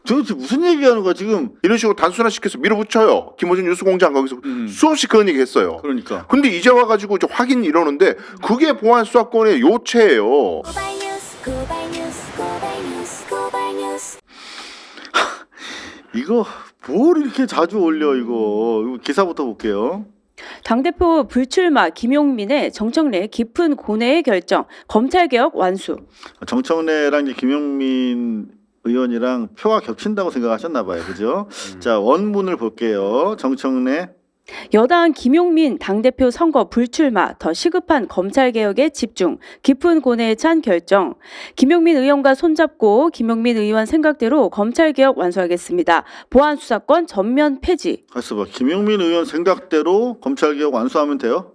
도대체 무슨 얘기하는 거야 지금? 이런 식으로 단순화시켜서 밀어붙여요. 김어준 뉴스공장 거기서 수없이 그런 얘기 했어요. 그러니까. 근데 이제 와가지고 이제 확인 이러는데 그게 보안 수사권의 요체예요. 이거 뭘 이렇게 자주 올려 이거 기사부터 볼게요. 당대표 불출마 김용민의 정청래 깊은 고뇌의 결정, 검찰개혁 완수. 정청래랑 이제 김용민 의원이랑 표가 겹친다고 생각하셨나 봐요. 그죠? 자, 원문을 볼게요. 정청래. 여당 김용민 당대표 선거 불출마, 더 시급한 검찰개혁에 집중, 깊은 고뇌에 찬 결정. 김용민 의원과 손잡고 김용민 의원 생각대로 검찰개혁 완수하겠습니다. 보안수사권 전면 폐지. 가서 봐. 김용민 의원 생각대로 검찰개혁 완수하면 돼요?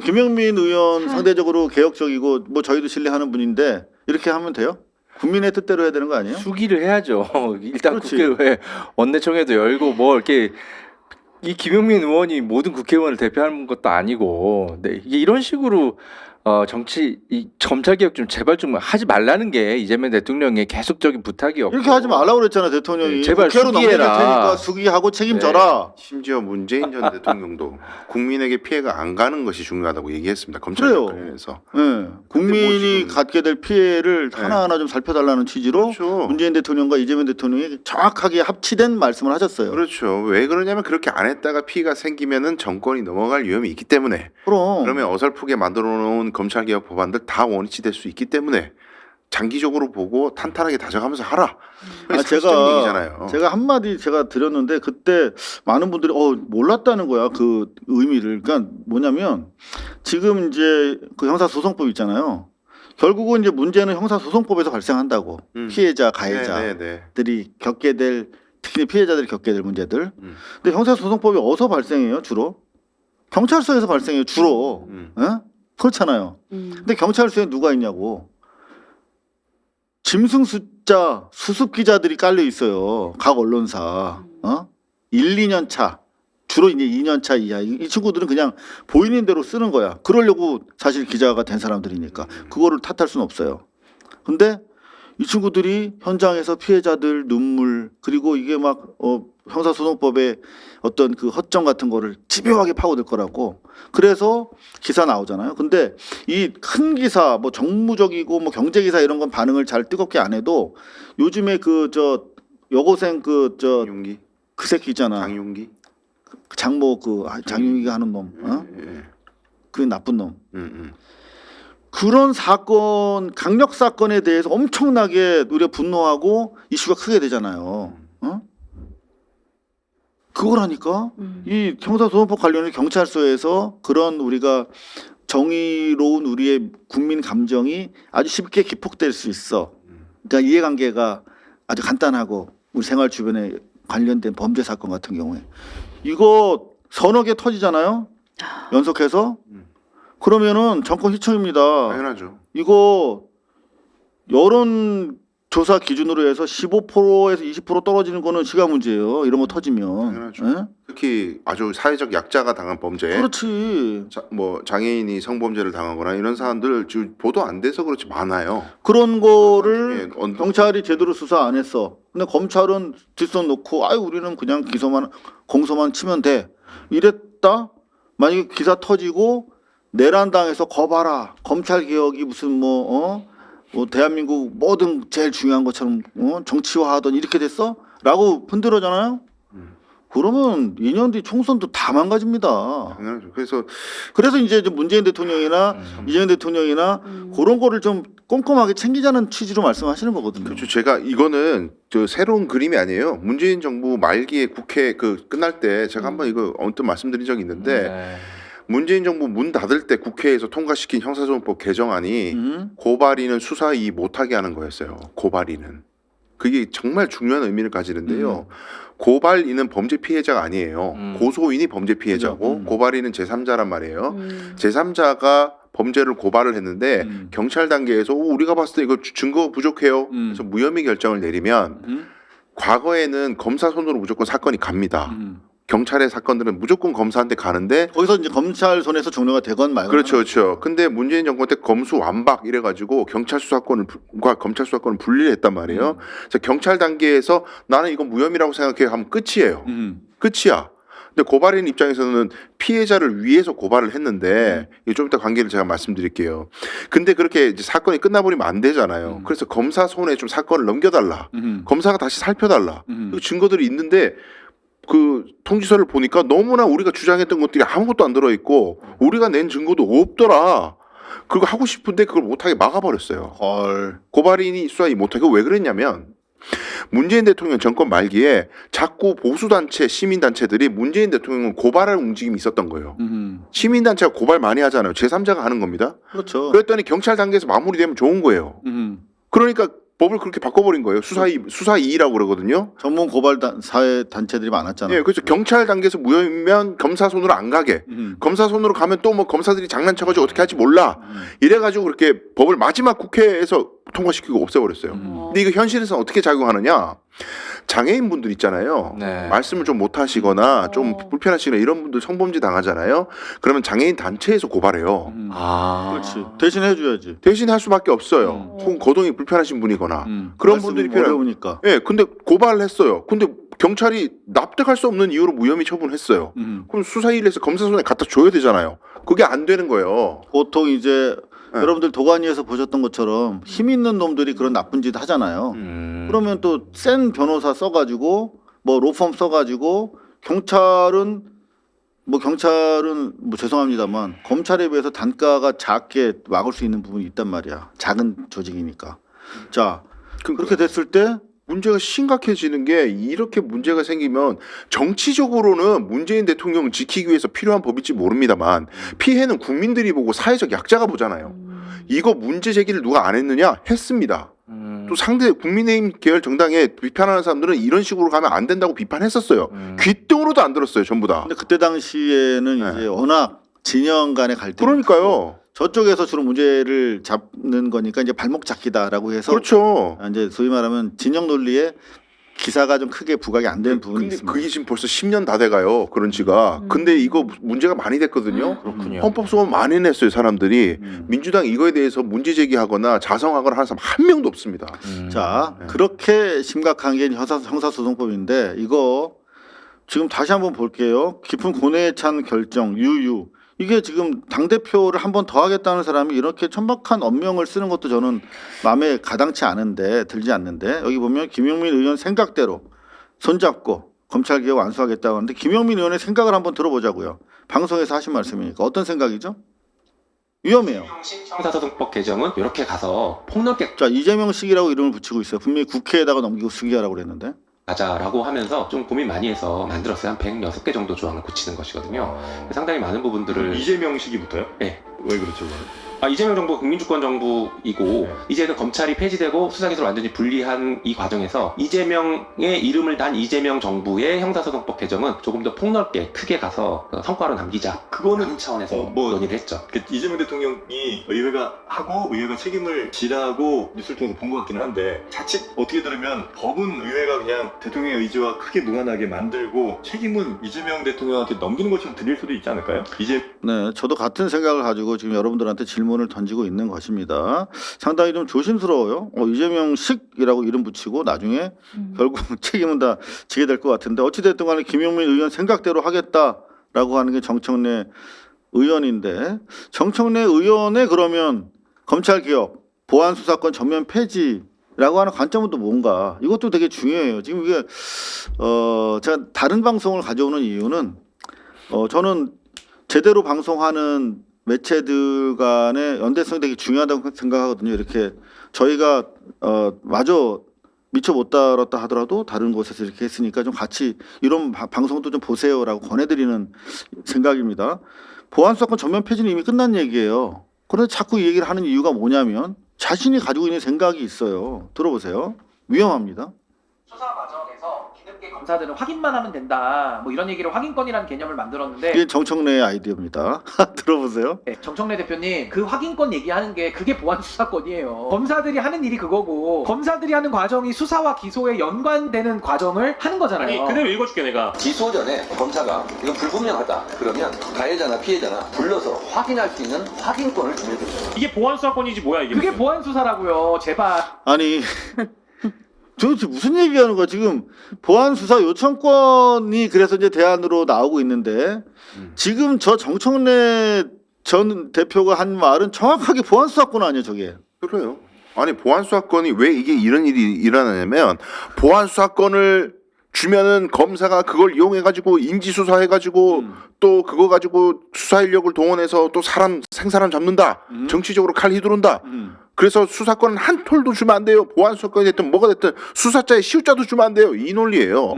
김용민 의원 상대적으로 개혁적이고 뭐 저희도 신뢰하는 분인데 이렇게 하면 돼요? 국민의 뜻대로 해야 되는 거 아니에요? 수기를 해야죠. 일단 그렇지. 국회에 원내총회도 열고 뭐 이렇게 이 김용민 의원이 모든 국회의원을 대표하는 것도 아니고, 네, 이게 이런 식으로 정치 이 검찰개혁 좀 제발 좀 하지 말라는 게 이재명 대통령의 계속적인 부탁이었고. 이렇게 하지 말라고 그랬잖아 대통령이. 네, 제발 국회로 넘겨줄 수기해라. 테니까 수기하고 책임져라. 심지어 문재인 전 대통령도 국민에게 피해가 안 가는 것이 중요하다고 얘기했습니다. 검찰 그래요. 관련해서. 네. 국민이 지금- 갖게 될 피해를 네. 하나하나 좀 살펴달라는 취지로 그렇죠. 문재인 대통령과 이재명 대통령이 정확하게 합치된 말씀을 하셨어요. 그렇죠. 왜 그러냐면 그렇게 안 했다가 피해가 생기면은 정권이 넘어갈 위험이 있기 때문에. 그러면 어설프게 만들어 놓은 검찰개혁 법안들 다 원위치 될 수 있기 때문에 장기적으로 보고 탄탄하게 다져가면서 하라. 그게 상식적인 얘기잖아요. 제가 한마디 제가 드렸는데 그때 많은 분들이 몰랐다는 거야 그 의미를. 그러니까 뭐냐면 지금 이제 그 형사소송법 있잖아요. 결국은 이제 문제는 형사소송법에서 발생한다고. 피해자 가해자들이 겪게 될, 특히 피해자들이 겪게 될 문제들. 근데 형사소송법이 어디서 발생해요 주로? 경찰서에서 발생해요 주로. 예? 그렇잖아요. 근데 경찰서에 누가 있냐고. 짐승 숫자 수습 기자들이 깔려 있어요. 각 언론사. 1, 2년 차. 주로 이제 2년 차 이하. 이 친구들은 그냥 보이는 대로 쓰는 거야. 그러려고 사실 기자가 된 사람들이니까. 그거를 탓할 수는 없어요. 근데 이 친구들이 현장에서 피해자들 눈물, 그리고 이게 막 형사소송법의 어떤 그 허점 같은 거를 집요하게 파고들 거라고. 그래서 기사 나오잖아요. 근데 이 큰 기사, 뭐 정무적이고 뭐 경제 기사 이런 건 반응을 잘 뜨겁게 안 해도 요즘에 여고생 윤기, 그 새끼 있잖아. 장윤기, 장모 장윤기가 하는 놈. 그 나쁜 놈. 그런 사건, 강력 사건에 대해서 엄청나게 우리가 분노하고 이슈가 크게 되잖아요. 그거라니까. 이 형사소송법 관련해서 경찰서에서 그런 우리가 정의로운 우리의 국민 감정이 아주 쉽게 기폭될 수 있어. 그러니까 이해관계가 아주 간단하고 우리 생활 주변에 관련된 범죄 사건 같은 경우에 이거 서너 개 터지잖아요. 연속해서. 그러면은 정권 휘청입니다. 당연하죠. 이거 여론조사 기준으로 해서 15%에서 20% 떨어지는 거는 시간 문제예요. 이런 거 터지면. 당연하죠. 예? 특히 아주 사회적 약자가 당한 범죄, 그렇지. 뭐 장애인이 성범죄를 당하거나 이런 사안들 지금 보도 안 돼서 그렇지 많아요. 그런 거를 나중에 경찰이 제대로 수사 안 했어. 근데 검찰은 뒷손 놓고 우리는 그냥 공소만 치면 돼. 이랬다? 만약에 기사 터지고 내란당에서 거봐라. 검찰 개혁이 무슨 뭐 대한민국 뭐든 제일 중요한 것처럼 정치화하던 이렇게 됐어? 라고 흔들어잖아요. 그러면 2년 뒤 총선도 다 망가집니다. 당연하죠. 그래서 이제 문재인 대통령이나 이재명 대통령이나 그런 거를 좀 꼼꼼하게 챙기자는 취지로 말씀하시는 거거든요. 그렇죠. 제가 이거는 새로운 그림이 아니에요. 문재인 정부 말기에 국회 끝날 때 제가 한번 이거 언뜻 말씀드린 적이 있는데 문재인 정부 문 닫을 때 국회에서 통과시킨 형사소송법 개정안이 고발인은 수사이 못하게 하는 거였어요. 고발인은. 그게 정말 중요한 의미를 가지는데요. 고발인은 범죄 피해자가 아니에요. 고소인이 범죄 피해자고 고발인은 제3자란 말이에요. 제3자가 범죄를 고발을 했는데 경찰 단계에서 우리가 봤을 때 이거 증거 부족해요. 그래서 무혐의 결정을 내리면 과거에는 검사 손으로 무조건 사건이 갑니다. 경찰의 사건들은 무조건 검사한테 가는데 거기서 이제 검찰 손에서 종료가 되건 말건. 그렇죠, 그렇죠. 근데 문재인 정권 때 검수 완박 이래가지고 경찰 수사권과 검찰 수사권을 분리를 했단 말이에요. 그래서 경찰 단계에서 나는 이건 무혐의라고 생각해 하면 끝이에요. 끝이야. 근데 고발인 입장에서는 피해자를 위해서 고발을 했는데 이거 좀 이따 관계를 제가 말씀드릴게요. 근데 그렇게 이제 사건이 끝나버리면 안 되잖아요. 그래서 검사 손에 좀 사건을 넘겨달라. 검사가 다시 살펴달라. 그 증거들이 있는데 그 통지서를 보니까 너무나 우리가 주장했던 것들이 아무것도 안 들어있고 우리가 낸 증거도 없더라. 그거 하고 싶은데 그걸 못하게 막아버렸어요. 헐. 고발인이 수사 못하게. 왜 그랬냐면 문재인 대통령 정권 말기에 자꾸 보수단체, 시민단체들이 문재인 대통령을 고발할 움직임이 있었던 거예요. 시민단체가 고발 많이 하잖아요. 제3자가 하는 겁니다. 그렇죠. 그랬더니 경찰 단계에서 마무리되면 좋은 거예요. 그러니까 법을 그렇게 바꿔버린 거예요. 수사2라고 그러거든요. 전문 고발 사회 단체들이 많았잖아요. 예, 그래서 경찰 단계에서 무혐의면 검사 손으로 안 가게. 검사 손으로 가면 또 뭐 검사들이 장난쳐가지고 어떻게 할지 몰라. 이래가지고 그렇게 법을 마지막 국회에서 통과시키고 없애버렸어요. 근데 이거 현실에서 어떻게 작용하느냐? 장애인 분들 있잖아요. 네. 말씀을 좀 못하시거나 좀 불편하시거나 이런 분들 성범죄 당하잖아요. 그러면 장애인 단체에서 고발해요. 그렇지. 대신 해줘야지. 대신 할 수밖에 없어요. 혹은 거동이 불편하신 분이거나 그런 분들이 필요해요. 어려우니까. 예, 근데 고발을 했어요. 근데 경찰이 납득할 수 없는 이유로 무혐의 처분했어요. 그럼 수사일에서 검사 손에 갖다 줘야 되잖아요. 그게 안 되는 거예요. 보통 이제 네. 여러분들 도가니에서 보셨던 것처럼 힘 있는 놈들이 그런 나쁜 짓 하잖아요. 그러면 또 센 변호사 써가지고 뭐 로펌 써가지고 경찰은 뭐 죄송합니다만 검찰에 비해서 단가가 작게 막을 수 있는 부분이 있단 말이야. 작은 조직이니까. 자 그렇게 됐을 때 문제가 심각해지는 게 이렇게 문제가 생기면 정치적으로는 문재인 대통령을 지키기 위해서 필요한 법일지 모릅니다만 피해는 국민들이 보고 사회적 약자가 보잖아요. 이거 문제 제기를 누가 안 했느냐? 했습니다. 또 상대 국민의힘 계열 정당에 비판하는 사람들은 이런 식으로 가면 안 된다고 비판했었어요. 귀등으로도 안 들었어요, 전부 다. 근데 그때 당시에는 네. 이제 워낙 진영 간의 갈등이 그러니까요. 저쪽에서 주로 문제를 잡는 거니까 이제 발목 잡기다라고 해서 그렇죠. 이제 소위 말하면 진영 논리에 기사가 좀 크게 부각이 안 되는 부분이 근데 있습니다. 그게 지금 벌써 10년 다 돼가요. 그런 지가. 근데 이거 문제가 많이 됐거든요. 그렇군요. 헌법소원 많이 냈어요, 사람들이. 민주당 이거에 대해서 문제 제기하거나 자성하거나 하는 사람 한 명도 없습니다. 자, 네. 그렇게 심각한 게 형사소송법인데 이거 지금 다시 한번 볼게요. 깊은 고뇌에 찬 결정, 유유. 이게 지금 당대표를 한 번 더 하겠다는 사람이 이렇게 천박한 언명을 쓰는 것도 저는 마음에 가당치 않은데 들지 않는데 여기 보면 김용민 의원 생각대로 손잡고 검찰개혁 완수하겠다고 하는데 김용민 의원의 생각을 한번 들어보자고요. 방송에서 하신 말씀이니까 어떤 생각이죠? 위험해요. 형사소송법 개정은 이렇게 가서 폭넓게 자, 이재명식이라고 이름을 붙이고 있어요. 분명히 국회에다가 넘기고 쓰기하라고 그랬는데. 가자라고 하면서 좀 고민 많이 해서 만들었어요. 한 106개 정도 조항을 고치는 것이거든요. 상당히 많은 부분들을 이재명 시기부터요? 네. 왜 그렇죠? 그거는? 이재명 정부가 국민주권 정부이고 네. 이제는 검찰이 폐지되고 수사기소를 완전히 분리한 이 과정에서 이재명의 이름을 단 이재명 정부의 형사소송법 개정은 조금 더 폭넓게 크게 가서 성과로 남기자. 그거는 차원에서 논의를 했죠. 이재명 대통령이 의회가 하고 의회가 책임을 지라고 뉴스를 통해서 본 것 같기는 한데 자칫 어떻게 들으면 법은 의회가 그냥 대통령의 의지와 크게 무관하게 만들고 책임은 이재명 대통령한테 넘기는 것처럼 들릴 수도 있지 않을까요? 네, 저도 같은 생각을 가지고 지금 여러분들한테 질문을 던지고 있는 것입니다. 상당히 좀 조심스러워요. 이재명식이라고 이름 붙이고 나중에 결국 책임은 다 지게 될 것 같은데 어찌됐든 간에 김용민 의원 생각대로 하겠다라고 하는 게 정청래 의원인데 정청래 의원의 그러면 검찰개혁, 보안수사권 전면 폐지라고 하는 관점은 또 뭔가 이것도 되게 중요해요. 지금 이게 제가 다른 방송을 가져오는 이유는 저는 제대로 방송하는 매체들 간의 연대성이 되게 중요하다고 생각하거든요. 이렇게 저희가 마저 미처 못 다뤘다 하더라도 다른 곳에서 이렇게 했으니까 좀 같이 이런 방송도 좀 보세요라고 권해드리는 생각입니다. 보안수사권 전면 폐지는 이미 끝난 얘기예요. 그런데 자꾸 이 얘기를 하는 이유가 뭐냐면 자신이 가지고 있는 생각이 있어요. 들어보세요. 위험합니다. 수사 과정에서 뒤늦게 검사들은 확인만 하면 된다. 뭐 이런 얘기를 확인권이라는 개념을 만들었는데 이게 정청래의 아이디어입니다. 들어보세요. 네, 정청래 대표님 그 확인권 얘기하는 게 그게 보안 수사권이에요. 검사들이 하는 일이 그거고 검사들이 하는 과정이 수사와 기소에 연관되는 과정을 하는 거잖아요. 아니 그대로 읽어줄게 내가. 기소 전에 검사가 이건 불분명하다 그러면 가해자나 피해자나 불러서 확인할 수 있는 확인권을 주면 됩니다. 이게 보안 수사권이지 뭐야 이게. 그게 보안 수사라고요. 제발. 아니 도대체 무슨 얘기하는 거야 지금. 보안 수사 요청권이 그래서 이제 대안으로 나오고 있는데 지금 저 정청래 전 대표가 한 말은 정확하게 보안 수사권 아니에요 저게. 그래요. 아니 보안 수사권이 왜 이게 이런 일이 일어나냐면 보안 수사권을 주면은 검사가 그걸 이용해 가지고 인지 수사해 가지고 또 그거 가지고 수사 인력을 동원해서 또 생사람 잡는다. 정치적으로 칼 휘두른다. 그래서 수사권은 한 톨도 주면 안 돼요. 보안 수사권이 됐든 뭐가 됐든 수사자의 시효자도 주면 안 돼요. 이 논리예요.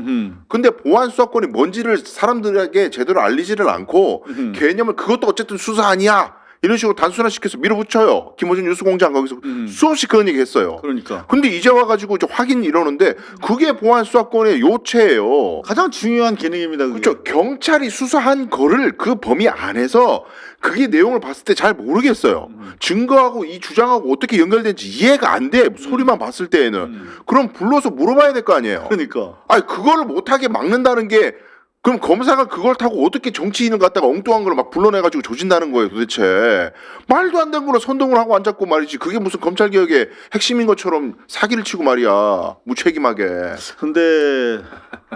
근데 보안 수사권이 뭔지를 사람들에게 제대로 알리지를 않고 개념을 그것도 어쨌든 수사 아니야. 이런 식으로 단순화시켜서 밀어붙여요. 김어준 뉴스공장 거기서 수없이 그런 얘기 했어요. 그러니까 근데 이제 와가지고 이제 확인 이러는데 그게 보안 수사권의 요체예요. 가장 중요한 기능입니다. 그게. 그렇죠. 경찰이 수사한 거를 그 범위 안에서 그게 내용을 봤을 때 잘 모르겠어요. 증거하고 이 주장하고 어떻게 연결되는지 이해가 안 돼. 소리만 봤을 때에는. 그럼 불러서 물어봐야 될 거 아니에요. 그러니까 아니 그거를 못하게 막는다는 게 그럼 검사가 그걸 타고 어떻게 정치인을 갖다가 엉뚱한 걸 막 불러내가지고 조진다는 거예요 도대체. 말도 안 되는 거로 선동을 하고 앉았고 말이지. 그게 무슨 검찰개혁의 핵심인 것처럼 사기를 치고 말이야. 무책임하게. 근데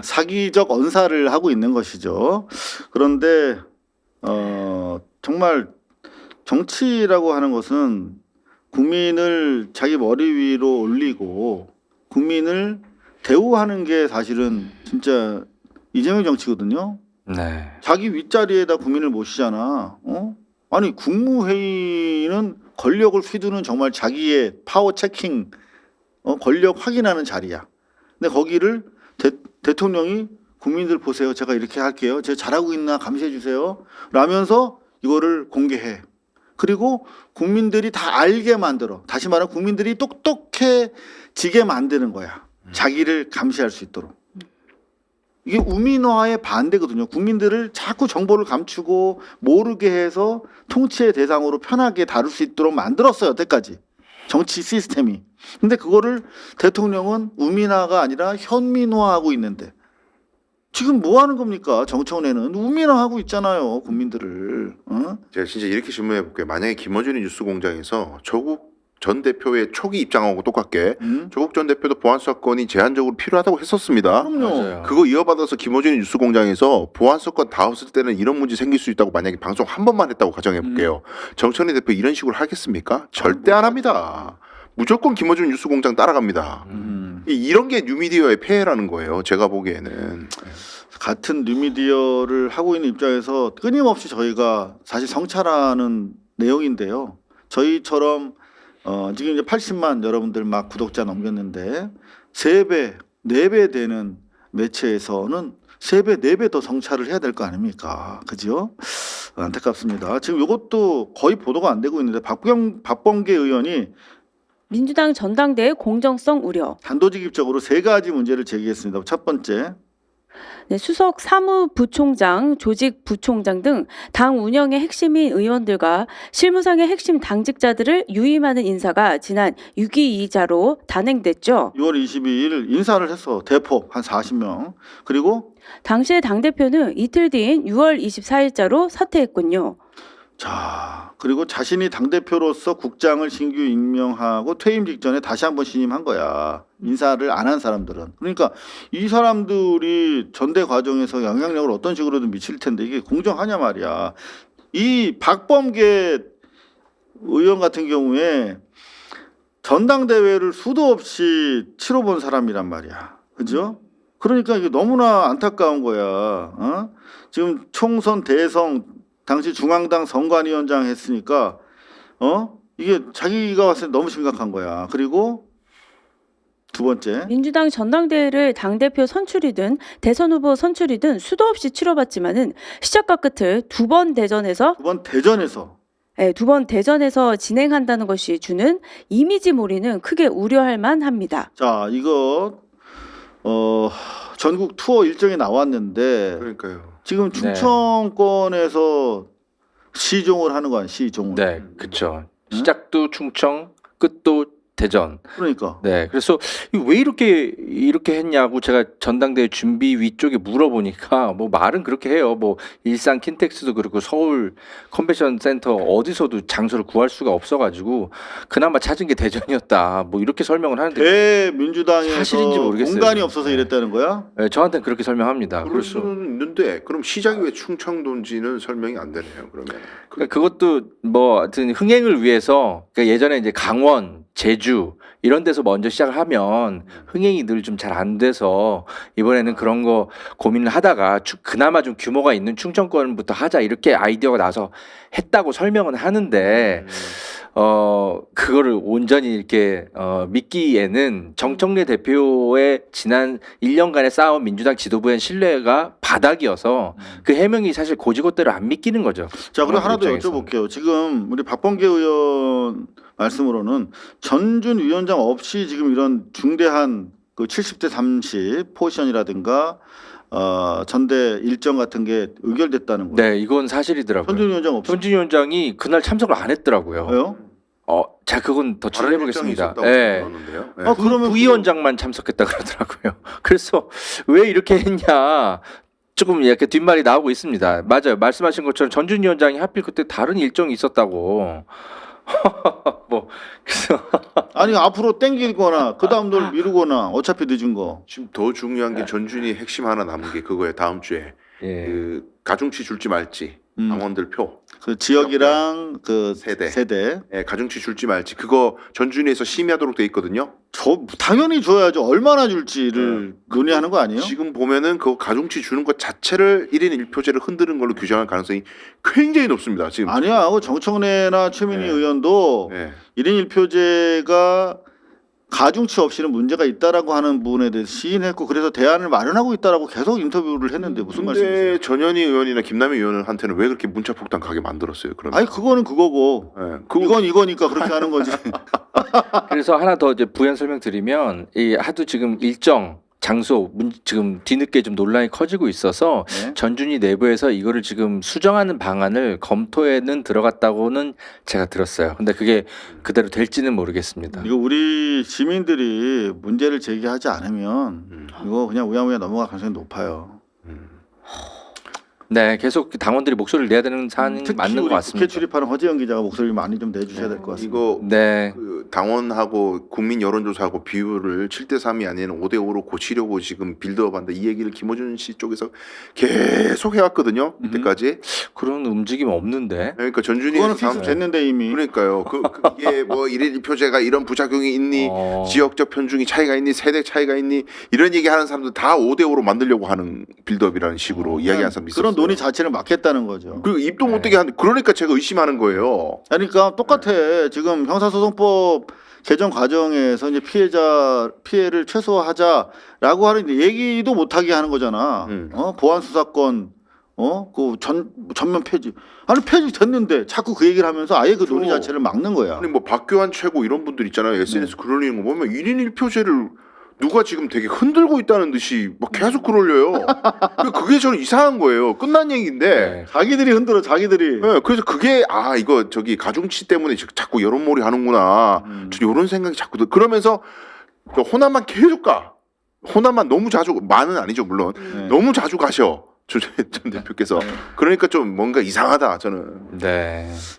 사기적 언사를 하고 있는 것이죠. 그런데 정말 정치라고 하는 것은 국민을 자기 머리 위로 올리고 국민을 대우하는 게 사실은 진짜 이재명 정치거든요. 네. 자기 윗자리에다 국민을 모시잖아. 아니 국무회의는 권력을 휘두르는 정말 자기의 파워 체킹, 권력 확인하는 자리야. 근데 거기를 대통령이 국민들 보세요. 제가 이렇게 할게요. 제가 잘하고 있나 감시해 주세요. 라면서 이거를 공개해. 그리고 국민들이 다 알게 만들어. 다시 말하면 국민들이 똑똑해지게 만드는 거야. 자기를 감시할 수 있도록. 이게 우민화의 반대거든요. 국민들을 자꾸 정보를 감추고 모르게 해서 통치의 대상으로 편하게 다룰 수 있도록 만들었어요. 여태까지. 정치 시스템이. 근데 그거를 대통령은 우민화가 아니라 현민화하고 있는데 지금 뭐 하는 겁니까? 정청래는 우민화하고 있잖아요. 국민들을. 제가 진짜 이렇게 질문해 볼게요. 만약에 김어준이 뉴스공장에서 조국 전 대표의 초기 입장하고 똑같게 조국 전 대표도 보안 수사권이 제한적으로 필요하다고 했었습니다. 그럼요. 맞아요. 그거 이어받아서 김어준이 뉴스공장에서 보안 수사권 다 없을 때는 이런 문제 생길 수 있다고 만약에 방송 한 번만 했다고 가정해 볼게요. 정청래 대표 이런 식으로 하겠습니까? 절대 안 합니다. 무조건 김어준 뉴스공장 따라갑니다. 이런 게 뉴미디어의 폐해라는 거예요. 제가 보기에는. 같은 뉴미디어를 하고 있는 입장에서 끊임없이 저희가 사실 성찰하는 내용인데요. 저희처럼 지금 이제 80만 여러분들 막 구독자 넘겼는데 3배, 4배 되는 매체에서는 3배, 4배 더 성찰을 해야 될 거 아닙니까? 그죠? 안타깝습니다. 지금 이것도 거의 보도가 안 되고 있는데 박범계 의원이 민주당 전당대회 공정성 우려. 단도직입적으로 3가지 문제를 제기했습니다. 첫 번째, 네, 수석 사무부총장, 조직부총장 등 당 운영의 핵심인 의원들과 실무상의 핵심 당직자들을 유임하는 인사가 지난 6.22자로 단행됐죠. 6월 22일 인사를 했어. 대폭 한 40명. 그리고 당시의 당대표는 이틀 뒤인 6월 24일자로 사퇴했군요. 자, 그리고 자신이 당대표로서 국장을 신규 임명하고 퇴임 직전에 다시 한번 신임한 거야. 인사를 안 한 사람들은. 그러니까 이 사람들이 전대 과정에서 영향력을 어떤 식으로든 미칠 텐데 이게 공정하냐 말이야. 이 박범계 의원 같은 경우에 전당대회를 수도 없이 치러본 사람이란 말이야. 그죠? 그러니까 이게 너무나 안타까운 거야. 지금 총선 대선 당시 중앙당 선관위원장 했으니까 이게 자기가 봤을 때 너무 심각한 거야. 그리고 두 번째, 민주당 전당대회를 당대표 선출이든 대선 후보 선출이든 수도 없이 치러봤지만은 시작과 끝을 두 번 대전에서 진행한다는 것이 주는 이미지 몰이는 크게 우려할 만합니다. 자, 이거 전국 투어 일정이 나왔는데 그러니까요. 지금 충청권에서 시종을 하는 거 아니야? 시종을. 네, 그렇죠. 시작도 충청, 끝도 대전. 그러니까. 네, 그래서 왜 이렇게 했냐고 제가 전당대회 준비위 쪽에 물어보니까 뭐 말은 그렇게 해요. 뭐 일산 킨텍스도 그렇고 서울 컨벤션 센터 어디서도 장소를 구할 수가 없어가지고 그나마 찾은 게 대전이었다. 뭐 이렇게 설명을 하는데 대민주당에서 사실인지 모르겠어요. 공간이 없어서 이랬다는 거야? 네, 저한테는 그렇게 설명합니다. 그럴 그래서 수는 있는데 그럼 시작이 왜 충청도인지는 설명이 안 되네요. 그러면. 그러니까 그것도 뭐 하여튼 흥행을 위해서 그러니까 예전에 이제 강원, 제주 이런 데서 먼저 시작을 하면 흥행이 늘 좀 잘 안 돼서 이번에는 그런 거 고민을 하다가 그나마 좀 규모가 있는 충청권부터 하자 이렇게 아이디어가 나서 했다고 설명은 하는데 그거를 온전히 이렇게 믿기에는 정청래 대표의 지난 1년간의 쌓아온 민주당 지도부의 신뢰가 바닥이어서 그 해명이 사실 고지고대로 안 믿기는 거죠. 자, 그리고 하나 더 입장에서는. 여쭤볼게요. 지금 우리 박범계 의원 말씀으로는 전준 위원장 없이 지금 이런 중대한 그 70대 30 포지션이라든가 전대 일정 같은 게 의결됐다는 거예요. 네, 이건 사실이더라고요. 전준 위원장 없이. 전준 위원장이 그날 참석을 안 했더라고요. 왜요? 자, 그건 더 다른 일정이 추려보겠습니다. 있었다고 네. 들었는데요. 네. 그러면 부위원장만 참석했다 그러더라고요. 그래서 왜 이렇게 했냐? 조금 이렇게 뒷말이 나오고 있습니다. 맞아요. 말씀하신 것처럼 전준 위원장이 하필 그때 다른 일정이 있었다고. 뭐 그래서 아니 앞으로 땡기거나 그 다음 날 미루거나 어차피 늦은 거. 지금 더 중요한 게 전준이 핵심 하나 남은 게 그거예요. 다음 주에 예. 그 가중치 줄지 말지 당원들 표 그 지역이랑 그 세대. 예, 가중치 줄지 말지 그거 전준위에서 심의하도록 돼 있거든요. 저 당연히 줘야죠. 얼마나 줄지를 논의하는 거 아니에요? 지금 보면은 그 가중치 주는 것 자체를 1인 1표제를 흔드는 걸로 규정할 가능성이 굉장히 높습니다. 지금. 아니야. 그 정청래나 최민희 네. 의원도 예. 1인 1표제가 가중치 없이는 문제가 있다라고 하는 부분에 대해서 시인했고 그래서 대안을 마련하고 있다라고 계속 인터뷰를 했는데 무슨 말씀이세요? 근데 전현희 의원이나 김남희 의원한테는 왜 그렇게 문자 폭탄 가게 만들었어요? 그러면. 아니 그거는 그거고 예, 이건 이거니까 그렇게 하는 거지. 그래서 하나 더 이제 부연 설명드리면 이 하도 지금 일정 장소 지금 뒤늦게 좀 논란이 커지고 있어서 네. 전준위 내부에서 이거를 지금 수정하는 방안을 검토에는 들어갔다고는 제가 들었어요. 근데 그게 그대로 될지는 모르겠습니다. 이거 우리 시민들이 문제를 제기하지 않으면 이거 그냥 우야우야 넘어갈 가능성이 높아요. 네, 계속 당원들이 목소리를 내야 되는 사안이 특히 맞는 우리 것 같습니다. 국회 출입하는 허재영 기자가 목소리를 많이 좀 내주셔야 될 것 같습니다. 이거 네. 그 당원하고 국민 여론조사하고 비율을 7대3이 아닌 5대5로 고치려고 지금 빌드업한다 이 얘기를 김어준 씨 쪽에서 계속 해왔거든요. 이때까지. 그런 움직임 없는데. 그러니까 전준희 그거는 픽스 됐는데 이미. 그러니까요. 이게 뭐 1인 1표제가 이런 부작용이 있니? 지역적 편중이 차이가 있니? 세대 차이가 있니? 이런 얘기하는 사람들 다 5대5로 만들려고 하는 빌드업이라는 식으로 이야기하는 사람도 있어요. 그런 논의 자체를 막겠다는 거죠. 그리고 입도 못 대게 하는 그러니까 제가 의심하는 거예요. 그러니까 똑같아. 지금 형사소송법 개정 과정에서 이제 피해를 최소화하자라고 하는 얘기도 못하게 하는 거잖아. 보안 수사권, 그 전면 폐지. 아니 폐지 됐는데 자꾸 그 얘기를 하면서 아예 그 논의 자체를 막는 거야. 아니 뭐 박교환 최고 이런 분들 있잖아요. SNS 글 올리는 거 보면 1인 1표제를 누가 지금 되게 흔들고 있다는 듯이 막 계속 글 올려요. 그게 저는 이상한 거예요. 끝난 얘기인데. 네. 자기들이 흔들어 자기들이. 네, 그래서 그게 이거 저기 가중치 때문에 자꾸 여론몰이 하는구나. 저 이런 생각이 자꾸 그러면서 호남만 계속 가. 호남만 너무 자주 많은 아니죠 물론 너무 자주 가셔. 전 대표께서 그러니까 좀 뭔가 이상하다 저는. 네.